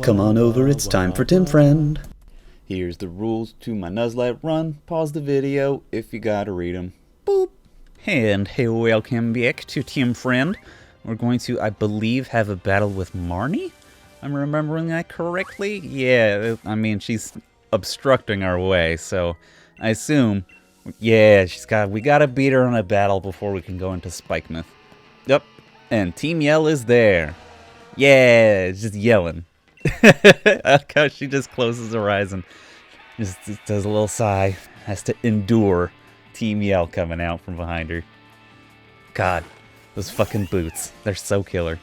Come on over, it's time for Tim Friend. Here's the rules to my Nuzlocke run. Pause the video if you gotta read them. Boop. And hey, welcome back to Tim Friend. We're going to, I believe, have a battle with Marnie? I'm remembering that correctly? Yeah, I mean, she's obstructing our way, so I assume, yeah, we gotta beat her in a battle before we can go into Spikemuth. Yep, and Team Yell is there. Yeah, just yelling. How she just closes her eyes and just does a little sigh. Has to endure Team Yell coming out from behind her. God, those fucking boots. They're so killer.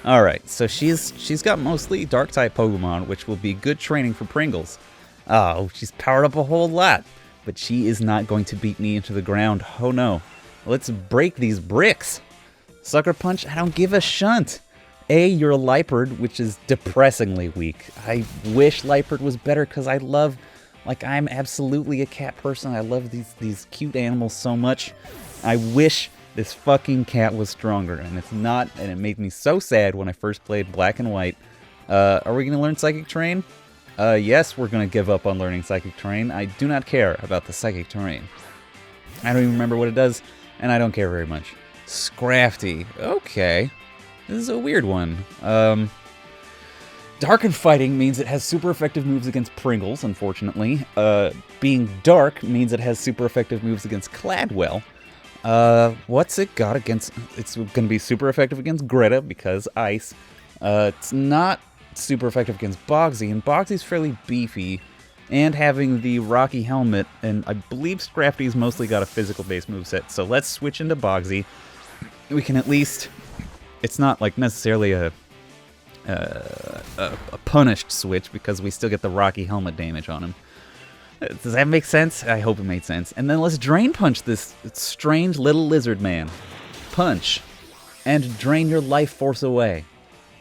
Alright, so she's got mostly Dark-type Pokemon, which will be good training for Pringles. Oh, she's powered up a whole lot. But she is not going to beat me into the ground. Oh no. Let's break these bricks. Sucker Punch, I don't give a shunt. You're a Liepard, which is depressingly weak. I wish Liepard was better because I'm absolutely a cat person. I love these cute animals so much. I wish this fucking cat was stronger, and it's not, and it made me so sad when I first played Black and White. Are we going to learn Psychic Terrain? Yes, we're going to give up on learning Psychic Terrain. I do not care about the Psychic Terrain. I don't even remember what it does, and I don't care very much. Scrafty. Okay. This is a weird one. Dark and Fighting means it has super effective moves against Pringles, unfortunately. Being Dark means it has super effective moves against Cladwell. What's it got against... It's going to be super effective against Greta, because Ice. It's not super effective against Bogsy, and Bogsy's fairly beefy. And having the Rocky Helmet, and I believe Scrafty's mostly got a physical-based moveset, so let's switch into Bogsy. We can at least... It's not like necessarily a punished switch because we still get the Rocky Helmet damage on him. Does that make sense? I hope it made sense. And then let's Drain Punch this strange little lizard man. Punch. And drain your life force away.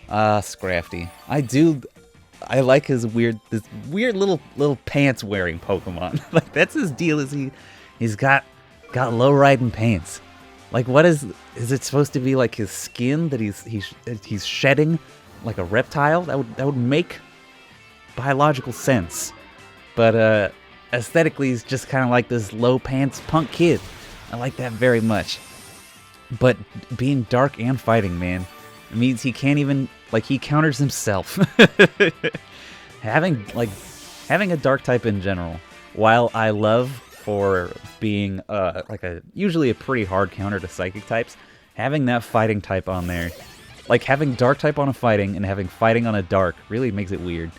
Scrafty. I like this weird little pants wearing Pokemon. Like that's his deal, is he's got low riding pants. Like, what is it supposed to be like his skin that he's shedding like a reptile? That would make biological sense. But aesthetically, he's just kind of like this low pants punk kid. I like that very much. But being Dark and Fighting, man, it means he can't even, like, he counters himself. having a Dark type in general, while I love for being usually a pretty hard counter to Psychic types, having that Fighting type on there, like having Dark type on a Fighting and having Fighting on a Dark, really makes it weird.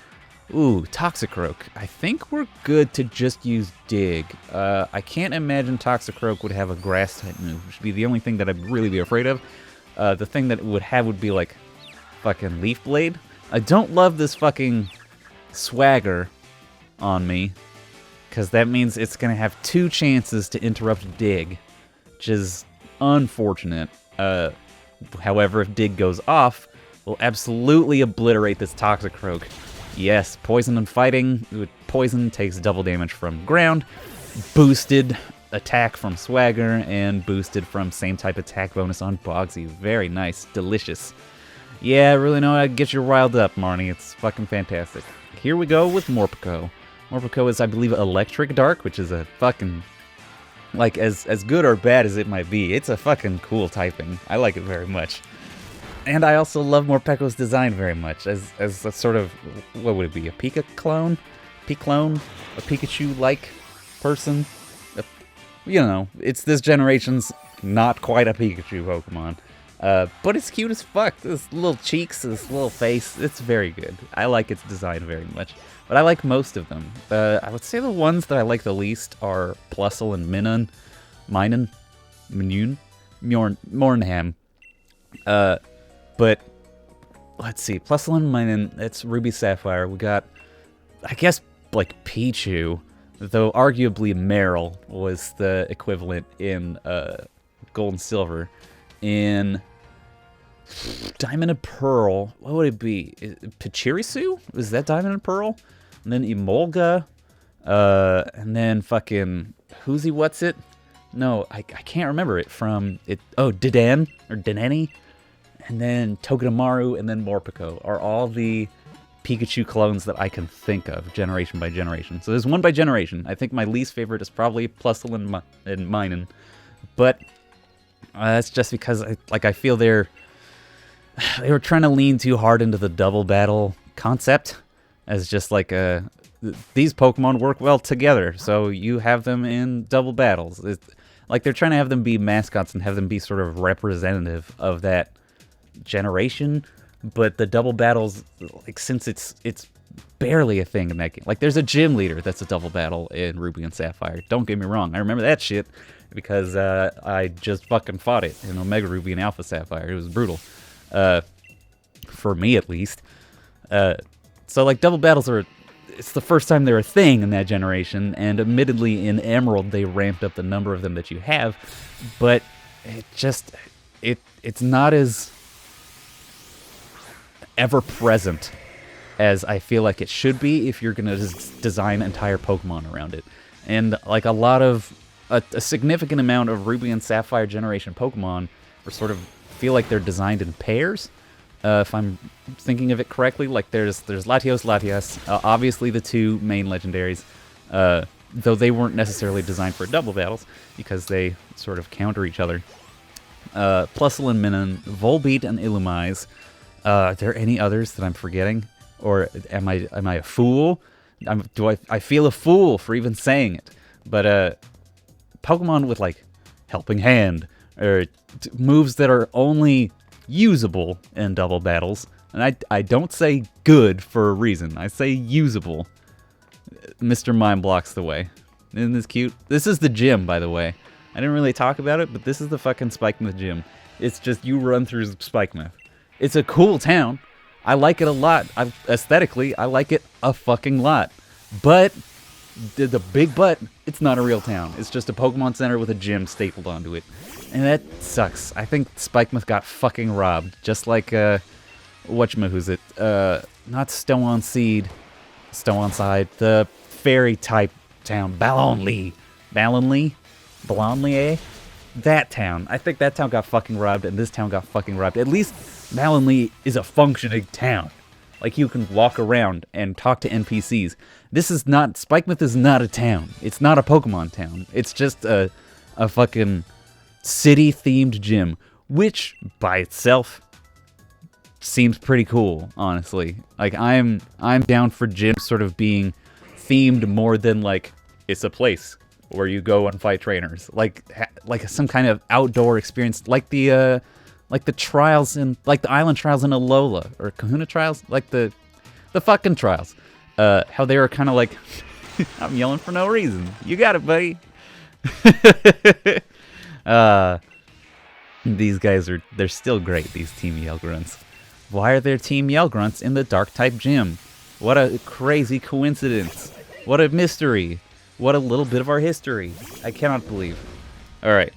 Ooh, Toxicroak. I think we're good to just use Dig. I can't imagine Toxicroak would have a Grass type move, which would be the only thing that I'd really be afraid of. The thing that it would have would be like fucking Leaf Blade. I don't love this fucking swagger on me, because that means it's going to have 2 chances to interrupt Dig, which is unfortunate. However, if Dig goes off, we'll absolutely obliterate this Toxicroak. Yes, Poison and Fighting. Poison takes double damage from ground, boosted attack from Swagger, and boosted from same type attack bonus on Bogsy. Very nice. Delicious. Yeah, I really know how to get you riled up, Marnie. It's fucking fantastic. Here we go with Morpeko. Morpeko is, I believe, Electric Dark, which is a fucking, like, as good or bad as it might be, it's a fucking cool typing. I like it very much. And I also love Morpeko's design very much, as a sort of, what would it be, a Pika clone? P-clone? A Pikachu-like person? You know, it's this generation's not quite a Pikachu Pokemon. But it's cute as fuck. This little cheeks, this little face, it's very good. I like its design very much. But I like most of them. I would say the ones that I like the least are Plusle and Mornham. But let's see, Plusle and Minun, it's Ruby Sapphire. We got, I guess, like Pichu, though arguably Meryl was the equivalent in Gold and Silver. In Diamond and Pearl, what would it be? Pachirisu? Is that Diamond and Pearl? And then Emolga, and then fucking Who's What's It? No, I can't remember it from it. Oh, Didan or Deneni, and then Togedemaru, and then Morpeko are all the Pikachu clones that I can think of, generation by generation. So there's one by generation. I think my least favorite is probably Plusle and Minun, but that's just because I feel they were trying to lean too hard into the double battle concept, as just like these Pokemon work well together, so you have them in double battles. Like they're trying to have them be mascots and have them be sort of representative of that generation. But the double battles, like, since it's barely a thing in that game. Like, there's a gym leader that's a double battle in Ruby and Sapphire. Don't get me wrong, I remember that shit because I just fucking fought it in Omega Ruby and Alpha Sapphire. It was brutal, for me at least. So like double battles it's the first time they're a thing in that generation, and admittedly in Emerald they ramped up the number of them that you have, but it's not as ever present as I feel like it should be if you're gonna design entire Pokemon around it. And like a significant amount of Ruby and Sapphire generation Pokemon are sort of feel like they're designed in pairs. If I'm thinking of it correctly, like there's Latios, obviously the two main legendaries, though they weren't necessarily designed for double battles because they sort of counter each other. Plusle and Minun, Volbeat and Illumise. Are there any others that I'm forgetting? Or am I a fool? I feel a fool for even saying it. But Pokemon with like Helping Hand, or moves that are only usable in double battles, and I don't say good for a reason. I say usable. Mr. Mime blocks the way. Isn't this cute? This is the gym, by the way. I didn't really talk about it, but this is the fucking Spikemuth gym. It's just you run through Spikemuth. It's a cool town. I like it a lot. Aesthetically, I like it a fucking lot. But, the big but, it's not a real town. It's just a Pokemon Center with a gym stapled onto it. And that sucks. I think Spikemuth got fucking robbed. Just like, whatchamahoosit, not Stoneseed, the fairy-type town, Ballonlea, eh? That town. I think that town got fucking robbed, and this town got fucking robbed. At least Ballonlea is a functioning town. Like, you can walk around and talk to NPCs. Spikemuth is not a town. It's not a Pokemon town. It's just a fucking city-themed gym, which, by itself, seems pretty cool, honestly. Like, I'm down for gyms sort of being themed more than, like, it's a place where you go and fight trainers. Like some kind of outdoor experience, like the trials in, like the island trials in Alola, or Kahuna trials, like the fucking trials. How they were kind of like, I'm yelling for no reason. You got it, buddy. These guys they're still great, these Team Yell Grunts. Why are there Team Yell Grunts in the Dark-type gym? What a crazy coincidence. What a mystery. What a little bit of our history. I cannot believe. Alright.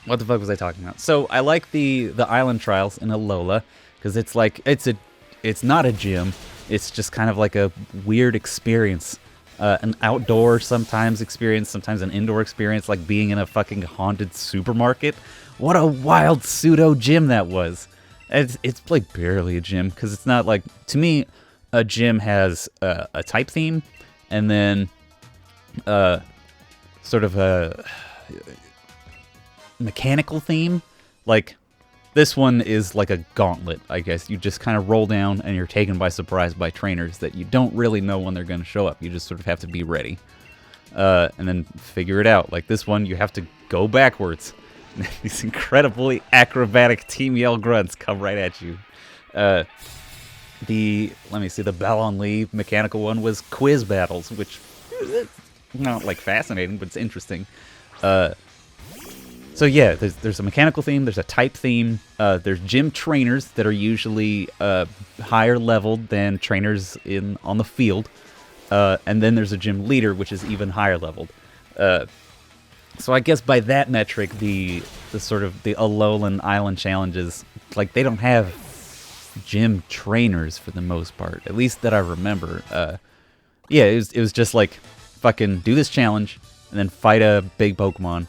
What the fuck was I talking about? So, I like the island trials in Alola, because it's like, it's not a gym, it's just kind of like a weird experience. An outdoor sometimes experience, sometimes an indoor experience, like being in a fucking haunted supermarket. What a wild pseudo gym that was. It's like barely a gym, because it's not like, to me, a gym has a type theme, and then sort of a mechanical theme. Like, this one is like a gauntlet, I guess. You just kind of roll down and you're taken by surprise by trainers that you don't really know when they're going to show up. You just sort of have to be ready. And then figure it out. Like this one, you have to go backwards. These incredibly acrobatic Team Yell Grunts come right at you. Let me see, the Ballonlea mechanical one was quiz battles, which is not like fascinating, but it's interesting. So yeah, there's a mechanical theme, there's a type theme, there's gym trainers that are usually higher leveled than trainers on the field, and then there's a gym leader, which is even higher leveled. So I guess by that metric, the sort of the Alolan Island challenges, like, they don't have gym trainers for the most part, at least that I remember. Yeah, it was just like, fucking do this challenge, and then fight a big Pokemon.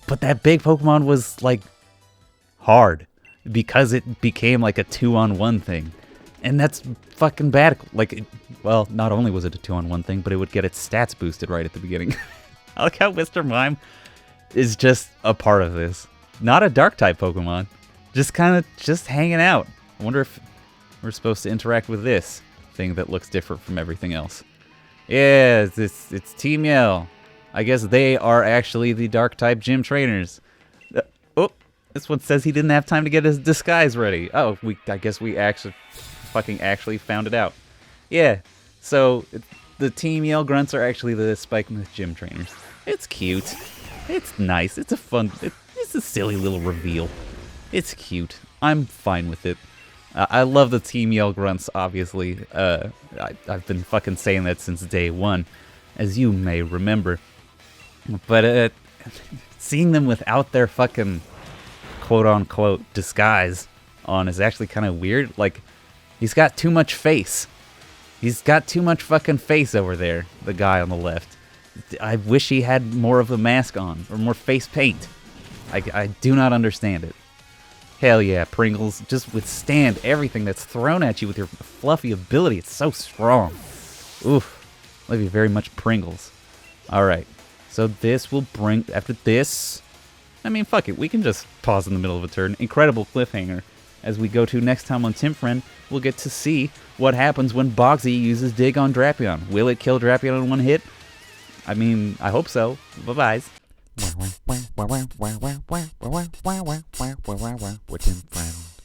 But that big Pokemon was, like, hard, because it became like a 2-on-1 thing. And that's fucking bad. Like, well, not only was it a 2-on-1 thing, but it would get its stats boosted right at the beginning. I like how Mr. Mime is just a part of this. Not a dark-type Pokemon. Just kind of just hanging out. I wonder if we're supposed to interact with this thing that looks different from everything else. Yeah, it's Team Yell. I guess they are actually the dark-type gym trainers. Oh, this one says he didn't have time to get his disguise ready. Oh, I guess we actually found it out. Yeah, so the Team Yell Grunts are actually the Spikemuth gym trainers. It's cute. It's nice. It's it's a silly little reveal. It's cute. I'm fine with it. I love the Team Yell Grunts, obviously. I've been fucking saying that since day one, as you may remember. But seeing them without their fucking quote-unquote disguise on is actually kind of weird. Like, he's got too much face. He's got too much fucking face over there, the guy on the left. I wish he had more of a mask on, or more face paint. I do not understand it. Hell yeah, Pringles. Just withstand everything that's thrown at you with your fluffy ability. It's so strong. Oof. Love you very much, Pringles. Alright. So this will bring... After this... I mean, fuck it. We can just pause in the middle of a turn. Incredible cliffhanger. As we go to next time on Timfriend, we'll get to see what happens when Bogsy uses Dig on Drapion. Will it kill Drapion in one hit? I mean, I hope so. Bye-bye. We're Timfriend.